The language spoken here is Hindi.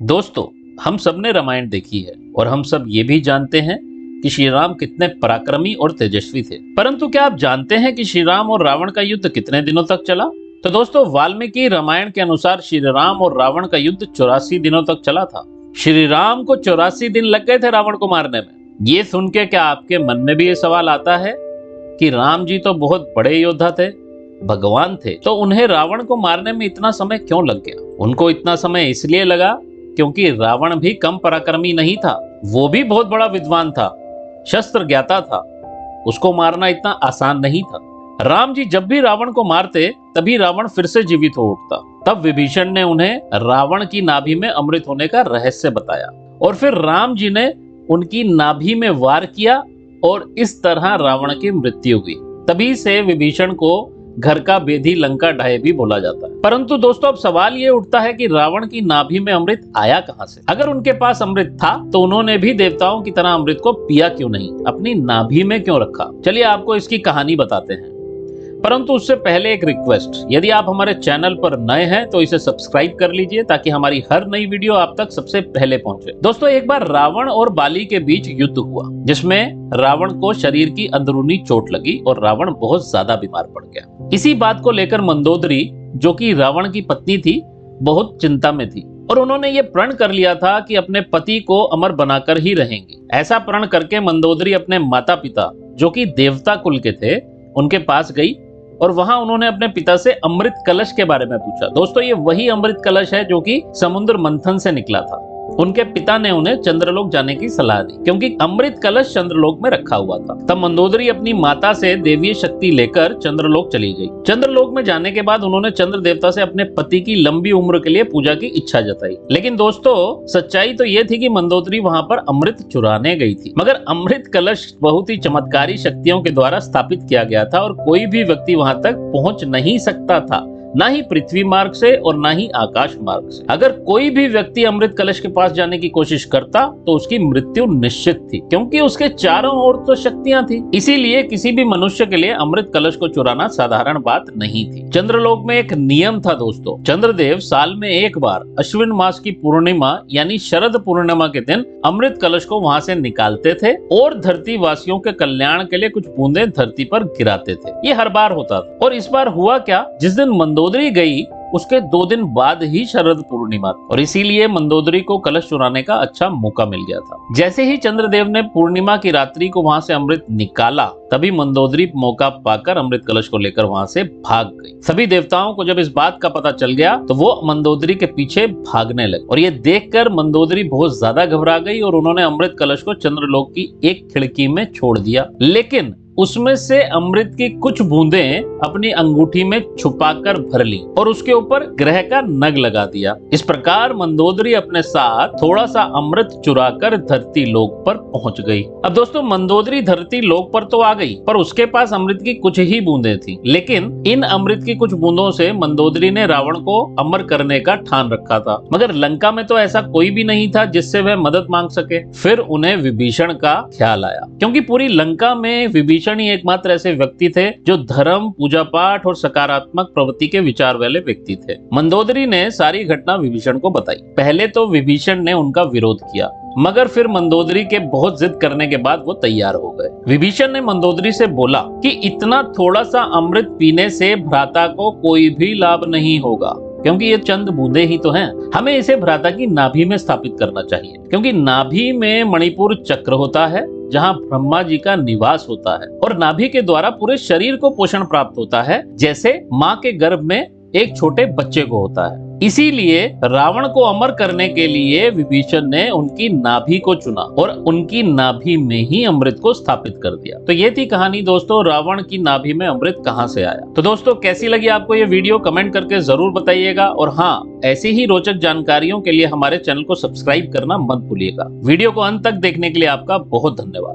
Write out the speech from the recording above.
दोस्तों, हम सब ने रामायण देखी है और हम सब ये भी जानते हैं कि श्री राम कितने पराक्रमी और तेजस्वी थे। परंतु क्या आप जानते हैं कि श्री राम और रावण का युद्ध कितने दिनों तक चला? तो दोस्तों, वाल्मीकि रामायण के अनुसार श्री राम और रावण का युद्ध 84 दिनों तक चला था। श्री राम को 84 दिन लग गए थे रावण को मारने में। ये सुन के क्या आपके मन में भी ये सवाल आता है कि राम जी तो बहुत बड़े योद्धा थे, भगवान थे, तो उन्हें रावण को मारने में इतना समय क्यों लग गया? उनको इतना समय इसलिए लगा क्योंकि रावण भी कम पराक्रमी नहीं था, वो भी बहुत बड़ा विद्वान था, शस्त्र ज्ञाता था। उसको मारना इतना आसान नहीं था। राम जी जब भी रावण को मारते तभी रावण फिर से जीवित हो उठता। तब विभीषण ने उन्हें रावण की नाभि में अमृत होने का रहस्य बताया और फिर राम जी ने उनकी नाभि में वार किया और इस तरह रावण की मृत्यु हुई। तभी से विभीषण को घर का बेदी लंका ढाए भी बोला जाता है। परंतु दोस्तों, अब सवाल ये उठता है कि रावण की नाभि में अमृत आया कहां से? अगर उनके पास अमृत था तो उन्होंने भी देवताओं की तरह अमृत को पिया क्यों नहीं, अपनी नाभि में क्यों रखा? चलिए आपको इसकी कहानी बताते हैं। परंतु उससे पहले एक रिक्वेस्ट, यदि आप हमारे चैनल पर नए हैं तो इसे सब्सक्राइब कर लीजिए ताकि हमारी हर नई वीडियो आप तक सबसे पहले पहुंचे। दोस्तों, एक बार रावण और बाली के बीच युद्ध हुआ जिसमें रावण को शरीर की अंदरूनी चोट लगी और रावण बहुत ज्यादा बीमार पड़ गया। इसी बात को लेकर मंदोदरी, जो कि रावण की पत्नी थी, बहुत चिंता में थी और उन्होंने ये प्रण कर लिया था कि अपने पति को अमर बनाकर ही रहेंगी। ऐसा प्रण करके मंदोदरी अपने माता पिता, जो कि देवता कुल के थे, उनके पास गई और वहां उन्होंने अपने पिता से अमृत कलश के बारे में पूछा। दोस्तों, ये वही अमृत कलश है जो कि समुद्र मंथन से निकला था। उनके पिता ने उन्हें चंद्रलोक जाने की सलाह दी क्योंकि अमृत कलश चंद्रलोक में रखा हुआ था। तब मंदोदरी अपनी माता से देवीय शक्ति लेकर चंद्रलोक चली गई। चंद्रलोक में जाने के बाद उन्होंने चंद्र देवता से अपने पति की लंबी उम्र के लिए पूजा की इच्छा जताई। लेकिन दोस्तों, सच्चाई तो ये थी कि मंदोदरी वहां पर अमृत चुराने गई थी। मगर अमृत कलश बहुत ही चमत्कारी शक्तियों के द्वारा स्थापित किया गया था और कोई भी व्यक्ति वहां तक पहुंच नहीं सकता था, ना ही पृथ्वी मार्ग से और ना ही आकाश मार्ग से। अगर कोई भी व्यक्ति अमृत कलश के पास जाने की कोशिश करता तो उसकी मृत्यु निश्चित थी क्योंकि उसके चारों ओर तो शक्तियां थी। इसीलिए किसी भी मनुष्य के लिए अमृत कलश को चुराना साधारण बात नहीं थी। चंद्रलोक में एक नियम था दोस्तों। चंद्रदेव साल में एक बार अश्विन मास की पूर्णिमा यानी शरद पूर्णिमा के दिन अमृत कलश को वहां से निकालते थे और धरती वासियों के कल्याण के लिए कुछ बूंदें धरती पर गिराते थे। ये हर बार होता था। और इस बार हुआ क्या, जिस दिन मंदोदरी गई उसके 2 दिन बाद ही शरद पूर्णिमा और इसीलिए मंदोदरी को कलश चुराने का अच्छा मौका मिल गया था। जैसे ही चंद्रदेव ने पूर्णिमा की रात्रि को वहां से अमृत निकाला तभी मंदोदरी मौका पाकर अमृत कलश को लेकर वहां से भाग गई। सभी देवताओं को जब इस बात का पता चल गया तो वो मंदोदरी के पीछे भागने लगे और ये देखकर मंदोदरी बहुत ज्यादा घबरा गई और उन्होंने अमृत कलश को चंद्रलोक की एक खिड़की में छोड़ दिया। लेकिन उसमें से अमृत की कुछ बूंदें अपनी अंगूठी में छुपाकर भर ली और उसके ऊपर ग्रह का नग लगा दिया। इस प्रकार मंदोदरी अपने साथ थोड़ा सा अमृत चुराकर धरती लोक पर पहुंच गई। अब दोस्तों, मंदोदरी धरती लोक पर तो आ गई पर उसके पास अमृत की कुछ ही बूंदें थी। लेकिन इन अमृत की कुछ बूंदों से मंदोदरी ने रावण को अमर करने का ठान रखा था। मगर लंका में तो ऐसा कोई भी नहीं था जिससे वह मदद मांग सके। फिर उन्हें विभीषण का ख्याल आया क्योंकि पूरी लंका में विभीषण ही एकमात्र ऐसे व्यक्ति थे जो धर्म, पूजा पाठ और सकारात्मक प्रवृत्ति के विचार वाले व्यक्ति थे। मंदोदरी ने सारी घटना विभीषण को बताई। पहले तो विभीषण ने उनका विरोध किया मगर फिर मंदोदरी के बहुत जिद करने के बाद वो तैयार हो गए। विभीषण ने मंदोदरी से बोला कि इतना थोड़ा सा अमृत पीने से भ्राता को कोई भी लाभ नहीं होगा क्योंकि ये चंद बूंदे ही तो हैं। हमें इसे भ्राता की नाभि में स्थापित करना चाहिए क्योंकि नाभि में मणिपुर चक्र होता है जहाँ ब्रह्मा जी का निवास होता है और नाभि के द्वारा पूरे शरीर को पोषण प्राप्त होता है जैसे माँ के गर्भ में एक छोटे बच्चे को होता है। इसीलिए रावण को अमर करने के लिए विभीषण ने उनकी नाभि को चुना और उनकी नाभि में ही अमृत को स्थापित कर दिया। तो ये थी कहानी दोस्तों, रावण की नाभि में अमृत कहां से आया। तो दोस्तों, कैसी लगी आपको ये वीडियो कमेंट करके जरूर बताइएगा और हाँ, ऐसी ही रोचक जानकारियों के लिए हमारे चैनल को सब्सक्राइब करना मत भूलिएगा। वीडियो को अंत तक देखने के लिए आपका बहुत धन्यवाद।